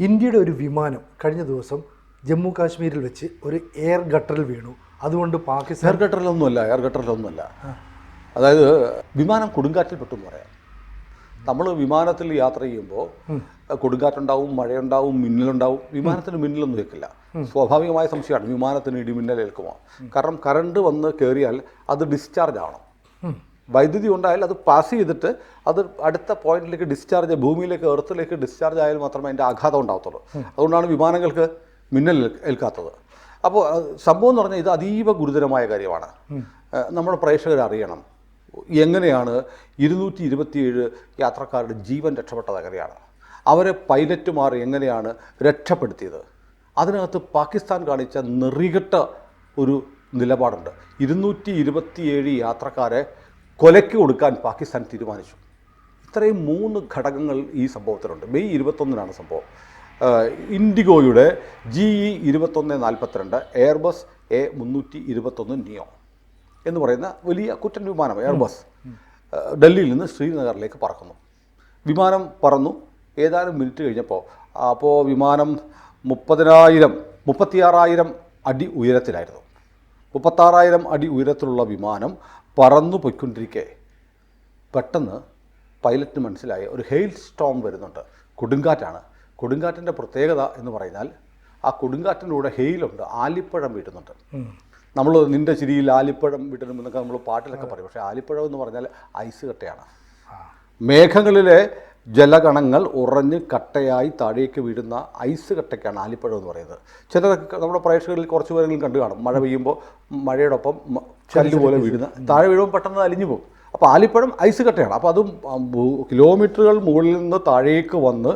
ഇന്ത്യയുടെ ഒരു വിമാനം കഴിഞ്ഞ ദിവസം ജമ്മു കാശ്മീരിൽ വെച്ച് ഒരു എയർ ഗട്ടറിൽ വീണു. അതുകൊണ്ട് പാകിസ്ഥാൻ എയർ ഗട്ടറിലൊന്നുമല്ല. അതായത് വിമാനം കൊടുങ്കാറ്റിൽ പെട്ടെന്ന് പറയാം. നമ്മൾ വിമാനത്തിൽ യാത്ര ചെയ്യുമ്പോൾ കൊടുങ്കാറ്റുണ്ടാവും, മഴയുണ്ടാവും, മിന്നലുണ്ടാവും. വിമാനത്തിന് മിന്നലൊന്നും ഏൽക്കില്ല. സ്വാഭാവികമായ സംശയമാണ് വിമാനത്തിന് ഇടിമിന്നൽ ഏൽക്കുമോ. കാരണം കറണ്ട് വന്ന് കയറിയാൽ അത് ഡിസ്ചാർജ് ആവണം. വൈദ്യുതി ഉണ്ടായാൽ അത് പാസ് ചെയ്തിട്ട് അത് അടുത്ത പോയിന്റിലേക്ക് ഡിസ്ചാർജ്, ഭൂമിയിലേക്ക്, എർത്തിലേക്ക് ഡിസ്ചാർജ് ആയാൽ മാത്രമേ അതിൻ്റെ ആഘാതം ഉണ്ടാകത്തുള്ളൂ. അതുകൊണ്ടാണ് വിമാനങ്ങൾക്ക് മിന്നൽ ഏൽക്കാത്തത്. അപ്പോൾ സംഭവം എന്ന് പറഞ്ഞാൽ ഇത് അതീവ ഗുരുതരമായ കാര്യമാണ്. നമ്മുടെ പ്രേക്ഷകർ അറിയണം എങ്ങനെയാണ് 227 യാത്രക്കാരുടെ ജീവൻ രക്ഷപ്പെട്ടത് എങ്ങനെയാണ്, അവരെ പൈലറ്റുമാർ എങ്ങനെയാണ് രക്ഷപ്പെടുത്തിയത്. അതിനകത്ത് പാകിസ്ഥാൻ കാണിച്ച നെറികെട്ട ഒരു നിലപാടുണ്ട്. 227 യാത്രക്കാരെ കൊലയ്ക്ക് കൊടുക്കാൻ പാകിസ്ഥാൻ തീരുമാനിച്ചു. ഇത്രയും 3 ഘടകങ്ങൾ ഈ സംഭവത്തിലുണ്ട്. മെയ് 21 സംഭവം. ഇൻഡിഗോയുടെ GE 2142 എയർബസ് A321 നിയോ എന്ന് പറയുന്ന വലിയ കുറ്റൻ വിമാനം എയർബസ് ഡൽഹിയിൽ നിന്ന് ശ്രീനഗറിലേക്ക് പറക്കുന്നു. വിമാനം പറന്നു ഏതാനും മിനിറ്റ് കഴിഞ്ഞപ്പോൾ വിമാനം 36,000 അടി ഉയരത്തിലായിരുന്നു. 36,000 അടി ഉയരത്തിലുള്ള വിമാനം പറന്നു പോയിക്കൊണ്ടിരിക്കെ പെട്ടെന്ന് പൈലറ്റിന് മനസ്സിലായ ഒരു ഹെയിൽ സ്റ്റോം വരുന്നുണ്ട്. കൊടുങ്കാറ്റാണ്. കൊടുങ്കാറ്റിൻ്റെ പ്രത്യേകത എന്ന് പറഞ്ഞാൽ ആ കൊടുങ്കാറ്റിലൂടെ ഹെയിലുണ്ട്, ആലിപ്പഴം വീട്ടുന്നുണ്ട്. നമ്മൾ നിൻ്റെ ചിരിയിൽ ആലിപ്പഴം വീട്ടണമെന്നൊക്കെ നമ്മൾ പാട്ടിലൊക്കെ പറയും. പക്ഷേ ആലിപ്പഴം എന്ന് പറഞ്ഞാൽ ഐസ് കട്ടയാണ്. മേഘങ്ങളിലെ ജലകണങ്ങൾ ഉറഞ്ഞ് കട്ടയായി താഴേക്ക് വീഴുന്ന ഐസ് കട്ടയ്ക്കാണ് ആലിപ്പഴം എന്ന് പറയുന്നത്. ചിലതൊക്കെ നമ്മുടെ പ്രേക്ഷകരിൽ കുറച്ച് പേരെങ്കിലും കണ്ടു കാണും. മഴ പെയ്യുമ്പോൾ മഴയോടൊപ്പം കല്ല് പോലെ വീഴുന്ന, താഴെ വീഴുമ്പോൾ പെട്ടെന്ന് അലിഞ്ഞു പോകും. അപ്പോൾ ആലിപ്പഴം ഐസ് കട്ടയാണ്. അപ്പോൾ അതും കിലോമീറ്ററുകൾ മുകളിൽ നിന്ന് താഴേക്ക് വന്ന്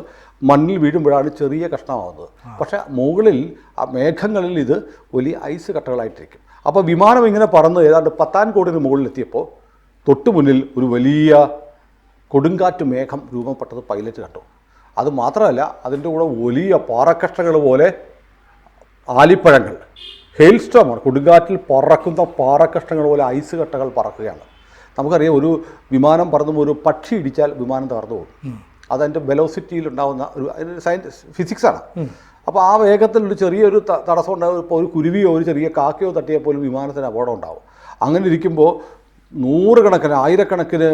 മണ്ണിൽ വീഴുമ്പോഴാണ് ചെറിയ കഷ്ണമാവുന്നത്. പക്ഷേ മുകളിൽ ആ മേഘങ്ങളിൽ ഇത് വലിയ ഐസ് കട്ടകളായിട്ടിരിക്കും. അപ്പോൾ വിമാനം ഇങ്ങനെ പറന്ന് ഏതാണ്ട് പത്താൻകോടിന് മുകളിലെത്തിയപ്പോൾ തൊട്ടു മുന്നിൽ ഒരു വലിയ കൊടുങ്കാറ്റ് മേഘം രൂപപ്പെട്ടത് പൈലറ്റ് കണ്ടു. അത് മാത്രമല്ല, അതിൻ്റെ കൂടെ വലിയ പാറക്കഷ്ണങ്ങൾ പോലെ ആലിപ്പഴങ്ങൾ, ഹെയിൽ സ്റ്റോമാണ്, കൊടുങ്കാറ്റിൽ പറക്കുന്ന പാറക്കഷ്ണങ്ങൾ പോലെ ഐസ് കട്ടകൾ പറക്കുകയാണ്. നമുക്കറിയാം, ഒരു വിമാനം പറന്നുമ്പോൾ ഒരു പക്ഷി ഇടിച്ചാൽ വിമാനം തകർന്നു പോകും. അതതിൻ്റെ വെലോസിറ്റിയിൽ ഉണ്ടാകുന്ന ഒരു ഫിസിക്സാണ്. അപ്പോൾ ആ വേഗത്തിൽ ഒരു ചെറിയൊരു തടസ്സം ഉണ്ടാകും. ഇപ്പോൾ ഒരു കുരുവിയോ ഒരു ചെറിയ കാക്കയോ തട്ടിയാൽ പോലും വിമാനത്തിന് അപകടം ഉണ്ടാകും. അങ്ങനെ ഇരിക്കുമ്പോൾ നൂറുകണക്കിന്, ആയിരക്കണക്കിന്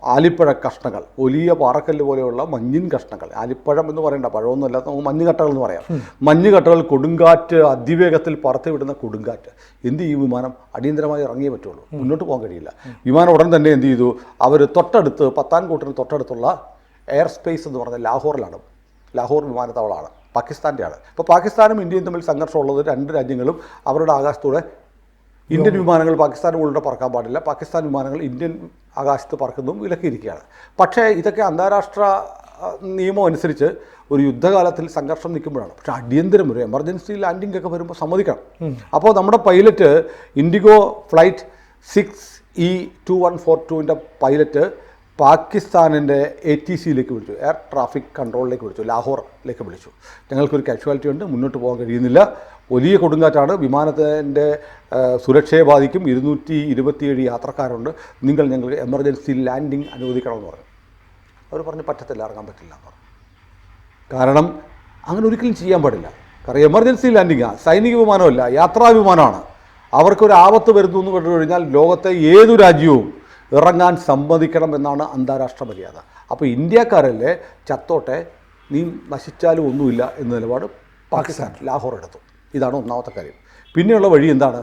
ആലിപ്പഴ കഷ്ണങ്ങൾ, വലിയ പാറക്കല്ല് പോലെയുള്ള മഞ്ഞിൻ കഷ്ണങ്ങൾ, ആലിപ്പഴം എന്ന് പറയണ്ട, പഴമൊന്നുമല്ല, നമുക്ക് മഞ്ഞുകട്ടകൾ എന്ന് പറയാം. മഞ്ഞുകട്ടകൾ, കൊടുങ്കാറ്റ്, അതിവേഗത്തിൽ പറത്തി വിടുന്ന കൊടുങ്കാറ്റ്. എന്ത് ചെയ്യും? വിമാനം അടിയന്തരമായി ഇറങ്ങിയേ പറ്റുള്ളൂ, മുന്നോട്ട് പോകാൻ കഴിയില്ല. വിമാനം ഉടൻ തന്നെ എന്ത് ചെയ്തു? അവർ തൊട്ടടുത്ത്, പത്താൻകോട്ടിന് തൊട്ടടുത്തുള്ള എയർ സ്പേസ് എന്ന് പറഞ്ഞാൽ ലാഹോറിലാണ്. ലാഹോർ വിമാനത്താവളമാണ്, പാകിസ്ഥാൻ്റെയാണ്. ഇപ്പോൾ പാകിസ്ഥാനും ഇന്ത്യയും തമ്മിൽ സംഘർഷമുള്ളത് 2 രാജ്യങ്ങളും അവരുടെ ആകാശത്തൂടെ ഇന്ത്യൻ വിമാനങ്ങൾ പാകിസ്ഥാൻ മുകളിലൂടെ പറക്കാൻ പാടില്ല, പാകിസ്ഥാൻ വിമാനങ്ങൾ ഇന്ത്യൻ ആകാശത്ത് പറക്കുന്നതും വിലക്കിയിരിക്കുകയാണ്. പക്ഷേ ഇതൊക്കെ അന്താരാഷ്ട്ര നിയമം അനുസരിച്ച് ഒരു യുദ്ധകാലത്തിൽ സംഘർഷം നിൽക്കുമ്പോഴാണ്. പക്ഷേ അടിയന്തരം ഒരു എമർജൻസി ലാൻഡിംഗ് ഒക്കെ വരുമ്പോൾ സമ്മതിക്കണം. അപ്പോൾ നമ്മുടെ pilot, IndiGo flight 6E2142 pilot പാകിസ്ഥാനിൻ്റെ ATCയിലേക്ക് വിളിച്ചു, എയർ ട്രാഫിക് കൺട്രോളിലേക്ക് വിളിച്ചു, ലാഹോറിലേക്ക് വിളിച്ചു. ഞങ്ങൾക്കൊരു കാഷ്വാലിറ്റി ഉണ്ട്, മുന്നോട്ട് പോകാൻ കഴിയുന്നില്ല, വലിയ കൊടുങ്കാറ്റാണ്, വിമാനത്തിൻ്റെ സുരക്ഷയെ ബാധിക്കും, 227 യാത്രക്കാരുണ്ട്, ഞങ്ങൾക്ക് എമർജൻസി ലാൻഡിംഗ് അനുവദിക്കണമെന്ന് പറഞ്ഞു. അവർ പറഞ്ഞു പറ്റത്തില്ല, ഇറങ്ങാൻ പറ്റില്ല എന്ന് പറഞ്ഞു. കാരണം അങ്ങനെ ഒരിക്കലും ചെയ്യാൻ പാടില്ല. കാരണം എമർജൻസി ലാൻഡിങ്ങാണ്, സൈനിക വിമാനമല്ല, യാത്രാ വിമാനമാണ്. അവർക്കൊരു ആപത്ത് വരുന്നു എന്ന് കണ്ടു കഴിഞ്ഞാൽ ലോകത്തെ ഏതു രാജ്യവും ഇറങ്ങാൻ സമ്മതിക്കണം എന്നാണ് അന്താരാഷ്ട്ര മര്യാദ. അപ്പോൾ ഇന്ത്യക്കാരല്ലേ, ചത്തോട്ടെ, നീ നശിച്ചാലും ഒന്നുമില്ല എന്ന നിലപാട് പാകിസ്ഥാൻ ലാഹോർ എടുത്തു. ഇതാണ് ഒന്നാമത്തെ കാര്യം. പിന്നെയുള്ള വഴി എന്താണ്?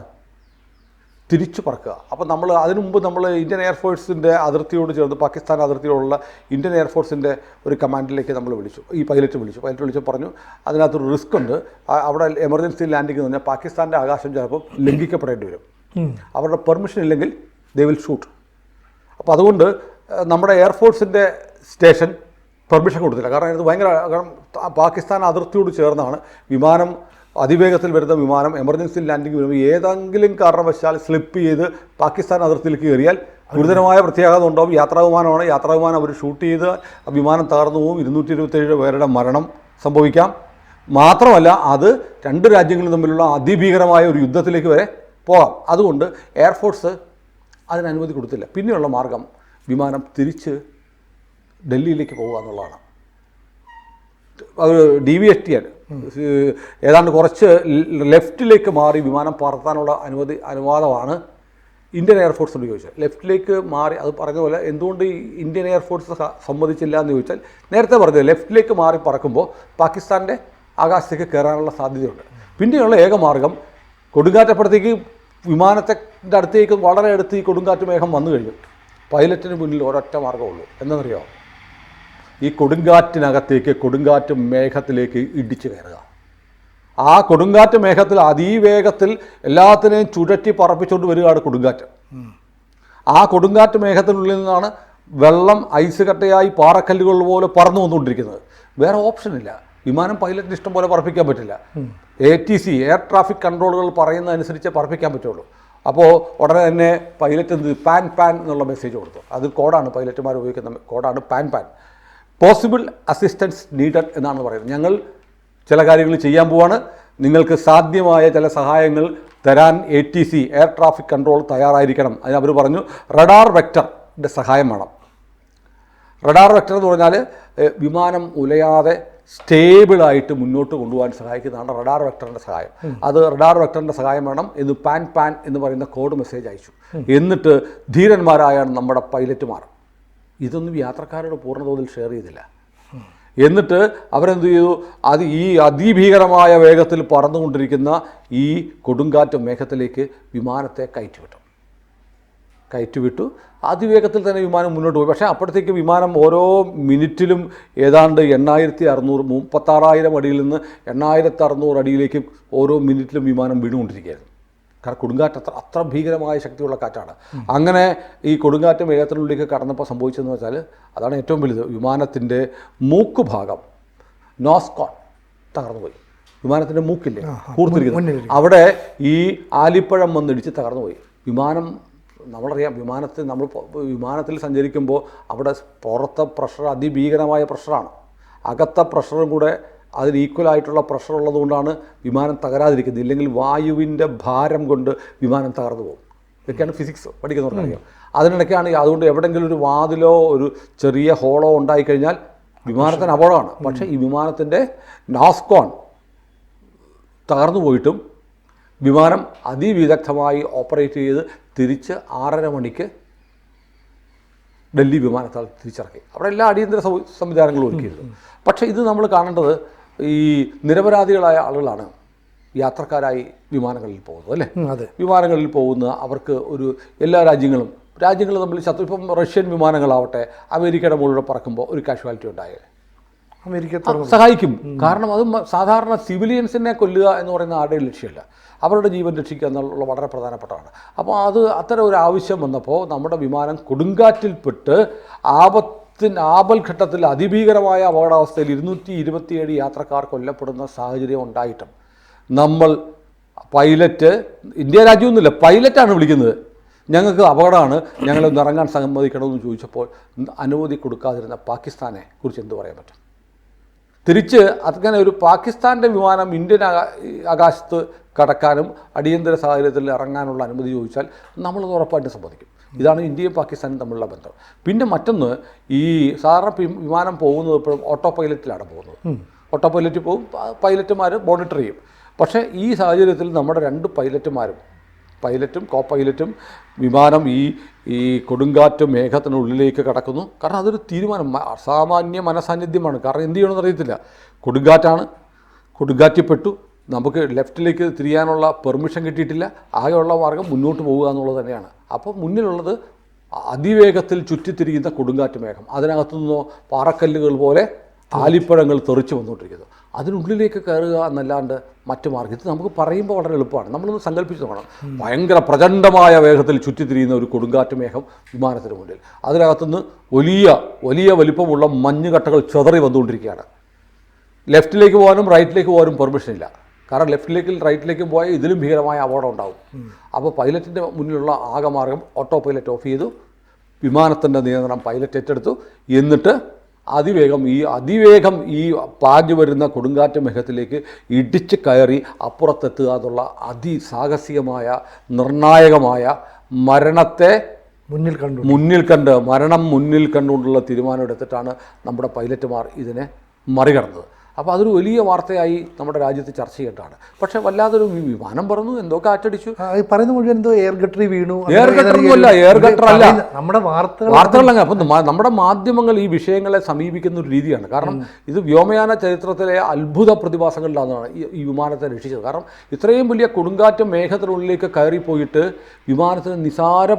തിരിച്ചു പറക്കുക. അപ്പോൾ നമ്മൾ അതിനു മുമ്പ് നമ്മൾ ഇന്ത്യൻ എയർഫോഴ്സിൻ്റെ അതിർത്തിയോട് ചേർന്ന്, പാകിസ്ഥാൻ അതിർത്തിയോടുള്ള ഇന്ത്യൻ എയർഫോഴ്സിൻ്റെ ഒരു കമാൻഡിലേക്ക് നമ്മൾ വിളിച്ചു. ഈ പൈലറ്റ് വിളിച്ചു പറഞ്ഞു അതിനകത്തൊരു റിസ്ക് ഉണ്ട്. അവിടെ എമർജൻസി ലാൻഡിംഗ് എന്ന് പറഞ്ഞാൽ പാകിസ്ഥാൻ്റെ ആകാശം ചിലപ്പോൾ ലംഘിക്കപ്പെടേണ്ടി വരും. അവരുടെ പെർമിഷൻ ഇല്ലെങ്കിൽ ദേ വിൽ ഷൂട്ട്. അപ്പോൾ അതുകൊണ്ട് നമ്മുടെ എയർഫോഴ്സിൻ്റെ സ്റ്റേഷൻ പെർമിഷൻ കൊടുത്തില്ല. കാരണം ഇത് കാരണം പാകിസ്ഥാൻ അതിർത്തിയോട് ചേർന്നാണ്. വിമാനം, അതിവേഗത്തിൽ വരുന്ന വിമാനം എമർജൻസി ലാൻഡിംഗ് വരുമ്പോൾ ഏതെങ്കിലും കാരണവശാൽ സ്ലിപ്പ് ചെയ്ത് പാകിസ്ഥാൻ അതിർത്തിയിലേക്ക് കയറിയാൽ ഗുരുതരമായ പ്രത്യാഘാതം ഉണ്ടാവും. യാത്രാവിമാനമാണ്, യാത്രാവിമാനം അവർ ഷൂട്ട് ചെയ്ത് വിമാനം തകർന്നു പോകും. 227 പേരുടെ മരണം സംഭവിക്കാം. മാത്രമല്ല അത് 2 രാജ്യങ്ങളും തമ്മിലുള്ള അതിഭീകരമായ ഒരു യുദ്ധത്തിലേക്ക് വരെ പോകാം. അതുകൊണ്ട് എയർഫോഴ്സ് അതിന് അനുമതി കൊടുത്തില്ല. പിന്നെയുള്ള മാർഗം വിമാനം തിരിച്ച് ഡൽഹിയിലേക്ക് പോകുക എന്നുള്ളതാണ്. ഡീവിയേറ്റ് ചെയ്യാൻ ഏതാണ്ട് കുറച്ച് ലെഫ്റ്റിലേക്ക് മാറി വിമാനം പറത്താനുള്ള അനുവാദമാണ് ഇന്ത്യൻ എയർഫോഴ്സിനോട് ചോദിച്ചത്. ലെഫ്റ്റിലേക്ക് മാറി, അത് പറഞ്ഞ പോലെ എന്തുകൊണ്ട് ഈ ഇന്ത്യൻ എയർഫോഴ്സ് സമ്മതിച്ചില്ല എന്ന് ചോദിച്ചാൽ, നേരത്തെ പറഞ്ഞത് ലെഫ്റ്റിലേക്ക് മാറി പറക്കുമ്പോൾ പാകിസ്ഥാൻ്റെ ആകാശത്തേക്ക് കയറാനുള്ള സാധ്യതയുണ്ട്. പിന്നെയുള്ള ഏക മാർഗം കൊടുങ്കാറ്റപ്പുറത്തേക്ക് വിമാനത്തിൻ്റെ അടുത്തേക്ക് വളരെ അടുത്ത് ഈ കൊടുങ്കാറ്റ് മേഘം വന്നു കഴിഞ്ഞു. പൈലറ്റിന് മുന്നിൽ ഒരൊറ്റ മാർഗ്ഗമുള്ളൂ, എന്താണെന്നറിയാമോ? ഈ കൊടുങ്കാറ്റിനകത്തേക്ക്, കൊടുങ്കാറ്റ് മേഘത്തിലേക്ക് ഇടിച്ചു കയറുക. ആ കൊടുങ്കാറ്റ് മേഘത്തിൽ അതിവേഗത്തിൽ എല്ലാത്തിനെയും ചുഴറ്റി പറപ്പിച്ചുകൊണ്ട് വരികയാണ് കൊടുങ്കാറ്റ്. ആ കൊടുങ്കാറ്റ് മേഘത്തിനുള്ളിൽ നിന്നാണ് വെള്ളം ഐസ് കട്ടയായി പാറക്കല്ലുകൾ പോലെ പറന്നു വന്നുകൊണ്ടിരിക്കുന്നത്. വേറെ ഓപ്ഷനില്ല. വിമാനം പൈലറ്റിന് ഇഷ്ടം പോലെ പറപ്പിക്കാൻ പറ്റില്ല. ATC എയർ ട്രാഫിക് കൺട്രോളുകൾ പറയുന്നതനുസരിച്ച് പറപ്പിക്കാൻ പറ്റുള്ളൂ. അപ്പോൾ ഉടനെ തന്നെ പൈലറ്റ് പാൻ എന്നുള്ള മെസ്സേജ് കൊടുത്തു. അത് കോഡാണ്, പൈലറ്റുമാർ ഉപയോഗിക്കുന്ന കോഡാണ് പാൻ. പോസിബിൾ അസിസ്റ്റൻസ് നീഡഡ് എന്നാണ് പറയുന്നത്. ഞങ്ങൾ ചില കാര്യങ്ങൾ ചെയ്യാൻ പോവാണ്, നിങ്ങൾക്ക് സാധ്യമായ ചില സഹായങ്ങൾ തരാൻ ATC എയർ ട്രാഫിക് കൺട്രോൾ തയ്യാറായിരിക്കണം. അതിന് അവർ പറഞ്ഞു റഡാർ വെക്ടറിൻ്റെ സഹായം വേണം. റഡാർ വെക്ടർ എന്ന് പറഞ്ഞാൽ വിമാനം ഉലയാതെ സ്റ്റേബിളായിട്ട് മുന്നോട്ട് കൊണ്ടുപോകാൻ സഹായിക്കുന്നതാണ് റഡാർ വെക്ടറിൻ്റെ സഹായം. അത് റഡാർ വെക്ടറിൻ്റെ സഹായം വേണം എന്ന് പാൻ എന്ന് പറയുന്ന കോഡ് മെസ്സേജ് അയച്ചു. എന്നിട്ട് ധീരന്മാരായാണ് നമ്മുടെ പൈലറ്റുമാർ. ഇതൊന്നും യാത്രക്കാരുടെ പൂർണ്ണതോതിൽ ഷെയർ ചെയ്തില്ല. എന്നിട്ട് അവരെന്ത് ചെയ്തു? ഈ അതിഭീകരമായ വേഗത്തിൽ പറന്നുകൊണ്ടിരിക്കുന്ന ഈ കൊടുങ്കാറ്റ് മേഘത്തിലേക്ക് വിമാനത്തെ കയറ്റിവിട്ടു. അതിവേഗത്തിൽ തന്നെ വിമാനം മുന്നോട്ട് പോയി. പക്ഷേ അപ്പോഴത്തേക്ക് വിമാനം ഓരോ മിനിറ്റിലും ഏതാണ്ട് 36,000 അടിയിൽ നിന്ന് 8600 അടിയിലേക്ക് ഓരോ മിനിറ്റിലും വിമാനം വീണുകൊണ്ടിരിക്കുകയായിരുന്നു. കാരണം കൊടുങ്കാറ്റ് അത്ര ഭീകരമായ ശക്തിയുള്ള കാറ്റാണ്. അങ്ങനെ ഈ കൊടുങ്കാറ്റ് മേഘത്തിനുള്ളിലേക്ക് കടന്നപ്പോൾ സംഭവിച്ചതെന്ന് വെച്ചാൽ, അതാണ് ഏറ്റവും വലുത്, വിമാനത്തിൻ്റെ മൂക്ക് ഭാഗം, നോസ്കോൺ തകർന്നുപോയി. വിമാനത്തിൻ്റെ മൂക്കില്ലേ കൂർത്തിരിക്കുന്നത്, അവിടെ ഈ ആലിപ്പഴം വന്നിടിച്ച് തകർന്നുപോയി. വിമാനം, നമ്മളറിയാം, വിമാനത്തിൽ സഞ്ചരിക്കുമ്പോൾ അവിടെ പുറത്തെ പ്രഷർ അതിഭീകരമായ പ്രഷറാണ്. അകത്തെ പ്രഷറും കൂടെ അതിന് ഈക്വലായിട്ടുള്ള പ്രഷർ ഉള്ളതുകൊണ്ടാണ് വിമാനം തകരാതിരിക്കുന്നത്. ഇല്ലെങ്കിൽ വായുവിൻ്റെ ഭാരം കൊണ്ട് വിമാനം തകർന്നു പോകും. ഇതൊക്കെയാണ് ഫിസിക്സ് പഠിക്കുന്നവർക്കറിയാം. അതിനിടയ്ക്കാണ് അതുകൊണ്ട് എവിടെയെങ്കിലും ഒരു വാതിലോ ഒരു ചെറിയ ഹോളോ ഉണ്ടായിക്കഴിഞ്ഞാൽ വിമാനത്തിന് അപകടമാണ്. പക്ഷേ ഈ വിമാനത്തിൻ്റെ നോസ്കോൺ തകർന്നു പോയിട്ടും വിമാനം അതിവിദഗ്ധമായി ഓപ്പറേറ്റ് ചെയ്ത് തിരിച്ച് 6:30 മണിക്ക് ഡൽഹി വിമാനത്താവളത്തിൽ തിരിച്ചിറക്കി. അവിടെ എല്ലാ അടിയന്തര സംവിധാനങ്ങളും ഒരുക്കിയിരുന്നു. പക്ഷേ ഇത് നമ്മൾ കാണേണ്ടത് ഈ നിരപരാധികളായ ആളുകളാണ് യാത്രക്കാരായി വിമാനങ്ങളിൽ പോകുന്നത്, അല്ലേ? അതെ. വിമാനങ്ങളിൽ പോകുന്ന അവർക്ക് എല്ലാ രാജ്യങ്ങൾ തമ്മിൽ ഇപ്പം റഷ്യൻ വിമാനങ്ങളാവട്ടെ അമേരിക്കയുടെ മുകളിലൂടെ പറക്കുമ്പോൾ ഒരു കാഷ്വാലിറ്റി ഉണ്ടായാൽ അമേരിക്ക സഹായിക്കും. കാരണം അത് സാധാരണ സിവിലിയൻസിനെ കൊല്ലുക എന്ന് പറയുന്ന ആരുടെയും ലക്ഷ്യമല്ല, അവരുടെ ജീവൻ രക്ഷിക്കുക എന്നുള്ള വളരെ പ്രധാനപ്പെട്ടതാണ്. അപ്പോൾ അത്തരം ഒരു ആവശ്യം വന്നപ്പോൾ നമ്മുടെ വിമാനം കൊടുങ്കാറ്റിൽപ്പെട്ട് ആപൽഘട്ടത്തിൽ അതിഭീകരമായ അപകടാവസ്ഥയിൽ 227 യാത്രക്കാർ കൊല്ലപ്പെടുന്ന സാഹചര്യം ഉണ്ടായിട്ടും നമ്മൾ പൈലറ്റ്, ഇന്ത്യ രാജ്യമൊന്നുമില്ല, പൈലറ്റാണ് വിളിക്കുന്നത്, ഞങ്ങൾക്ക് അപകടമാണ്, ഞങ്ങളൊന്ന് ഇറങ്ങാൻ സമ്മതിക്കണമെന്ന് ചോദിച്ചപ്പോൾ അനുമതി കൊടുക്കാതിരുന്ന പാകിസ്ഥാനെ കുറിച്ച് എന്ത് പറയാൻ പറ്റും? തിരിച്ച് അങ്ങനെ ഒരു പാകിസ്ഥാൻ്റെ വിമാനം ഇന്ത്യൻ ആകാശത്ത് കടക്കാനും അടിയന്തര സാഹചര്യത്തിൽ ഇറങ്ങാനുള്ള അനുമതി ചോദിച്ചാൽ നമ്മളത് ഉറപ്പായിട്ട് സമ്മതിക്കും. ഇതാണ് ഇന്ത്യയും പാകിസ്ഥാനും തമ്മിലുള്ള ബന്ധം. പിന്നെ മറ്റൊന്ന്, ഈ സാധാരണ വിമാനം പോകുന്നത് എപ്പോഴും ഓട്ടോ പൈലറ്റിലാണ് പോകുന്നത്. ഓട്ടോ പൈലറ്റിൽ പോകും, പൈലറ്റുമാർ മോണിറ്റർ ചെയ്യും. പക്ഷേ ഈ സാഹചര്യത്തിൽ നമ്മുടെ 2 പൈലറ്റും കോ പൈലറ്റും വിമാനം ഈ കൊടുങ്കാറ്റ് മേഘത്തിനുള്ളിലേക്ക് കടക്കുന്നു. കാരണം അതൊരു തീരുമാനം, അസാമാന്യ മനസാന്നിധ്യമാണ്. കാരണം എന്ത് ചെയ്യണമെന്ന് അറിയത്തില്ല. കൊടുങ്കാറ്റിൽപ്പെട്ടു, നമുക്ക് ലെഫ്റ്റിലേക്ക് തിരിയാനുള്ള പെർമിഷൻ കിട്ടിയിട്ടില്ല, ആകെയുള്ള മാർഗം മുന്നോട്ട് പോവുക എന്നുള്ളത് തന്നെയാണ്. അപ്പോൾ മുന്നിലുള്ളത് അതിവേഗത്തിൽ ചുറ്റിത്തിരിയുന്ന കൊടുങ്കാറ്റ് മേഘം, അതിനകത്തുനിന്നോ പാറക്കല്ലുകൾ പോലെ ആലിപ്പഴങ്ങൾ തെറിച്ച് വന്നുകൊണ്ടിരിക്കുന്നു. അതിനുള്ളിലേക്ക് കയറുക എന്നല്ലാണ്ട് മറ്റു മാർഗ്ഗം. ഇത് നമുക്ക് പറയുമ്പോൾ വളരെ എളുപ്പമാണ്, നമ്മളൊന്ന് സങ്കല്പിച്ച് നോക്കണം. ഭയങ്കര പ്രചണ്ഡമായ വേഗത്തിൽ ചുറ്റിത്തിരിയുന്ന ഒരു കൊടുങ്കാറ്റ് മേഘം വിമാനത്തിന് മുന്നിൽ, അതിനകത്തുനിന്ന് വലിയ വലിപ്പമുള്ള മഞ്ഞുകട്ടകൾ ചിതറി വന്നുകൊണ്ടിരിക്കുകയാണ്. ലെഫ്റ്റിലേക്ക് പോകാനും റൈറ്റിലേക്ക് പോകാനും പെർമിഷൻ ഇല്ല. കാരണം ലെഫ്റ്റിലേക്കും റൈറ്റിലേക്കും പോയാൽ ഇതിലും ഭീകരമായ അപകടം ഉണ്ടാവും. അപ്പോൾ പൈലറ്റിൻ്റെ മുന്നിലുള്ള ആകെ മാർഗം ഓട്ടോ പൈലറ്റ് ഓഫ് ചെയ്തു, വിമാനത്തിൻ്റെ നിയന്ത്രണം പൈലറ്റ് ഏറ്റെടുത്തു. എന്നിട്ട് അതിവേഗം ഈ പാഞ്ഞു വരുന്ന കൊടുങ്കാറ്റ് മേഘത്തിലേക്ക് ഇടിച്ച് കയറി അപ്പുറത്തെത്തുക എന്നുള്ള അതിസാഹസികമായ നിർണായകമായ മരണത്തെ മരണം മുന്നിൽ കണ്ടുകൊണ്ടുള്ള തീരുമാനം എടുത്തിട്ടാണ് നമ്മുടെ പൈലറ്റുമാർ ഇതിനെ മറികടന്നത്. അപ്പോൾ അതൊരു വലിയ വാർത്തയായി നമ്മുടെ രാജ്യത്ത് ചർച്ച ചെയ്യേണ്ടതാണ്. പക്ഷേ വല്ലാതൊരു വിമാനം പറന്നു, എന്തോ കാറ്റടിച്ചു. പറയുന്ന മുഴുവൻ എന്തോ എയർ ഗട്ടറി വീണു. എയർ ഗട്ടറൊന്നുമല്ല, എയർ ഗട്ടർ അല്ല, നമ്മുടെ വാർത്തകളല്ല. അപ്പം നമ്മുടെ മാധ്യമങ്ങൾ ഈ വിഷയങ്ങളെ സമീപിക്കുന്ന ഒരു രീതിയാണ്. കാരണം ഇത് വ്യോമയാന ചരിത്രത്തിലെ അത്ഭുത പ്രതിഭാസങ്ങളിലാണ് ഈ വിമാനത്തെ രക്ഷിച്ചത്. കാരണം ഇത്രയും വലിയ കൊടുങ്കാറ്റ് മേഘത്തിനുള്ളിലേക്ക് കയറിപ്പോയിട്ട് വിമാനത്തിന് നിസാര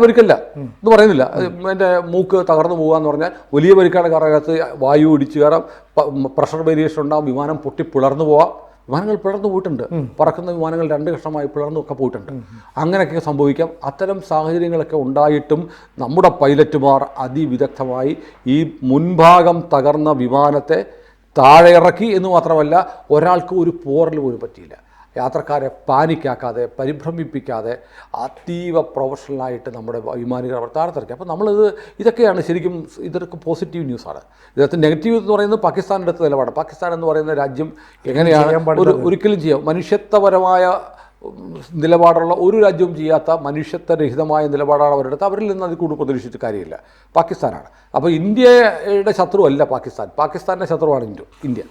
പരിക്കല്ല എന്ന് പറയുന്നില്ല. എൻ്റെ മൂക്ക് തകർന്നു പോകുക എന്ന് പറഞ്ഞാൽ വലിയ പരിക്കാണ്. കാരണം അകത്ത് വായു ഇടിച്ച് കയറാം, പ്രഷർ വേരിയേഷൻ ഉണ്ടാകും, വിമാനം പൊട്ടി പിളർന്നു പോവാം. വിമാനങ്ങൾ പിളർന്നു പോയിട്ടുണ്ട്, പറക്കുന്ന വിമാനങ്ങൾ 2 കഷ്ണമായി പിളർന്നൊക്കെ പോയിട്ടുണ്ട്. അങ്ങനെയൊക്കെ സംഭവിക്കാം. അത്തരം സാഹചര്യങ്ങളൊക്കെ ഉണ്ടായിട്ടും നമ്മുടെ പൈലറ്റുമാർ അതിവിദഗ്ധമായി ഈ മുൻഭാഗം തകർന്ന വിമാനത്തെ താഴെ ഇറക്കി എന്ന് മാത്രമല്ല, ഒരാൾക്ക് ഒരു പോറൽ പോലും പറ്റിയില്ല. യാത്രക്കാരെ പാനിക്കാക്കാതെ, പരിഭ്രമിപ്പിക്കാതെ അതീവ പ്രൊഫഷണലായിട്ട് നമ്മുടെ വിമാനികൾ അവർ താഴത്തിറക്കി. അപ്പോൾ ഇതൊക്കെയാണ് ശരിക്കും ഇതൊക്കെ പോസിറ്റീവ് ന്യൂസാണ്. ഇതിനകത്ത് നെഗറ്റീവ് എന്ന് പറയുന്നത് പാകിസ്ഥാൻ്റെ അടുത്ത നിലപാട്. പാകിസ്ഥാൻ എന്ന് പറയുന്ന രാജ്യം എങ്ങനെയാണ് ഒരിക്കലും ചെയ്യാം മനുഷ്യത്വപരമായ നിലപാടുള്ള ഒരു രാജ്യവും ചെയ്യാത്ത മനുഷ്യത്വരഹിതമായ നിലപാടാണ് അവരുടെ. അവരിൽ നിന്ന് അതിൽ കൂടുതൽ പ്രതീക്ഷിച്ചിട്ട് കാര്യമില്ല. പാകിസ്ഥാനാണ്. അപ്പോൾ ഇന്ത്യയുടെ ശത്രുവല്ല പാകിസ്ഥാൻ, പാകിസ്ഥാൻ്റെ ശത്രുവാണ് ഇന്ത്യ.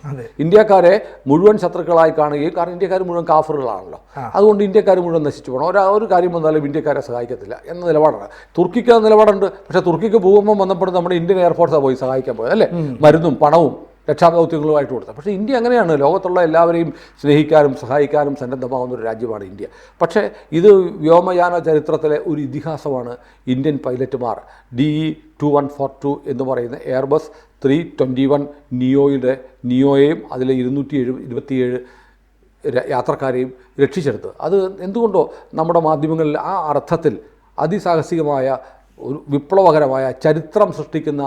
ഇന്ത്യക്കാരെ മുഴുവൻ ശത്രുക്കളായി കാണുകയും, കാരണം ഇന്ത്യക്കാർ മുഴുവൻ കാഫറുകളാണല്ലോ, അതുകൊണ്ട് ഇന്ത്യക്കാർ മുഴുവൻ നശിച്ചു പോകണം, ഒരു കാര്യം വന്നാലും ഇന്ത്യക്കാരെ സഹായിക്കത്തില്ല എന്ന നിലപാടാണ്. തുർക്കിക്ക് ആ നിലപാടുണ്ട്. പക്ഷേ തുർക്കിക്ക് ഭൂകമ്പം വന്നപ്പോൾ നമ്മുടെ ഇന്ത്യൻ എയർഫോഴ്സാണ് പോയി സഹായിക്കാൻ പോയത്, അല്ലേ? മരുന്നും പണവും രക്ഷാദൗത്യങ്ങളുമായിട്ട് കൊടുത്തത്. പക്ഷേ ഇന്ത്യ അങ്ങനെയാണ്, ലോകത്തുള്ള എല്ലാവരെയും സ്നേഹിക്കാനും സഹായിക്കാനും സന്നദ്ധമാകുന്ന ഒരു രാജ്യമാണ് ഇന്ത്യ. പക്ഷേ ഇത് വ്യോമയാന ചരിത്രത്തിലെ ഒരു ഇതിഹാസമാണ്. ഇന്ത്യൻ പൈലറ്റുമാർ DE-2142 എന്ന് പറയുന്ന എയർബസ് 321 നിയോയെയും അതിലെ 227 യാത്രക്കാരെയും രക്ഷിച്ചെടുത്തത്. അത് എന്തുകൊണ്ടോ നമ്മുടെ മാധ്യമങ്ങളിൽ ആ അർത്ഥത്തിൽ അതിസാഹസികമായ ഒരു വിപ്ലവകരമായ ചരിത്രം സൃഷ്ടിക്കുന്ന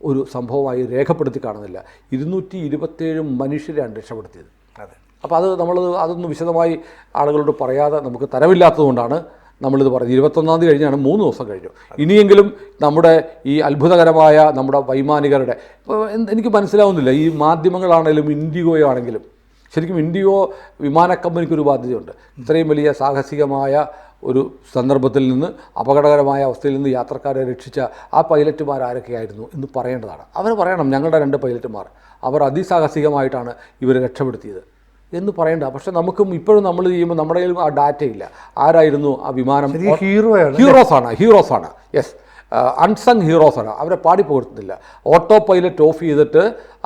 ഒരു സംഭവമായി രേഖപ്പെടുത്തി കാണുന്നില്ല. 227 മനുഷ്യരെയാണ് രക്ഷപ്പെടുത്തിയത്. അപ്പോൾ അതൊന്നും വിശദമായി ആളുകളോട് പറയാതെ നമുക്ക് തരമില്ലാത്തതുകൊണ്ടാണ് നമ്മളിത് പറഞ്ഞത്. 21-ാം തീയതി കഴിഞ്ഞാണ്, 3 ദിവസം കഴിഞ്ഞു. ഇനിയെങ്കിലും നമ്മുടെ ഈ അത്ഭുതകരമായ നമ്മുടെ വൈമാനികരുടെ എനിക്ക് മനസ്സിലാവുന്നില്ല, ഈ മാധ്യമങ്ങളാണെങ്കിലും ഇൻഡിഗോ ആണെങ്കിലും, ശരിക്കും ഇൻഡിഗോ വിമാന കമ്പനിക്കൊരു ബാധ്യതയുണ്ട്. ഇത്രയും വലിയ സാഹസികമായ ഒരു സന്ദർഭത്തിൽ നിന്ന്, അപകടകരമായ അവസ്ഥയിൽ നിന്ന് യാത്രക്കാരെ രക്ഷിച്ച ആ പൈലറ്റുമാർ ആരൊക്കെയായിരുന്നു എന്ന് പറയേണ്ടതാണ്. അവർ പറയണം, ഞങ്ങളുടെ 2 പൈലറ്റുമാർ അവർ അതിസാഹസികമായിട്ടാണ് ഇവരെ രക്ഷപ്പെടുത്തിയത് എന്ന് പറയേണ്ട. പക്ഷേ നമുക്കും ഇപ്പോഴും നമ്മൾ ചെയ്യുമ്പോൾ നമ്മുടെ കയ്യിൽ ആ ഡാറ്റയില്ല. ആരായിരുന്നു ആ വിമാനം? ഹീറോസാണ്. യെസ്, അൺസങ് ഹീറോസാണ്. അവരെ പാടിപ്പുകർത്തുന്നില്ല. ഓട്ടോ പൈലറ്റ് ഓഫ് ചെയ്തിട്ട്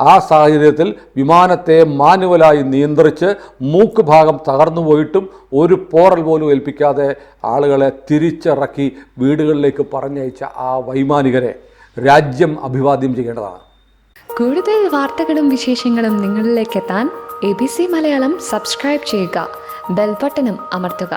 ആ സാഹചര്യത്തിൽ വിമാനത്തെ മാനുവലായി നിയന്ത്രിച്ച് മൂക്ക് ഭാഗം തകർന്നു പോയിട്ടും ഒരു പോറൽ പോലും ഏൽപ്പിക്കാതെ ആളുകളെ തിരിച്ചിറക്കി വീടുകളിലേക്ക് പറഞ്ഞയച്ച ആ വൈമാനികരെ രാജ്യം അഭിവാദ്യം ചെയ്യേണ്ടതാണ്. കൂടുതൽ വാർത്തകളും വിശേഷങ്ങളും നിങ്ങളിലേക്ക് എത്താൻ ABC മലയാളം സബ്സ്ക്രൈബ് ചെയ്യുക, ബെൽ ബട്ടണും അമർത്തുക.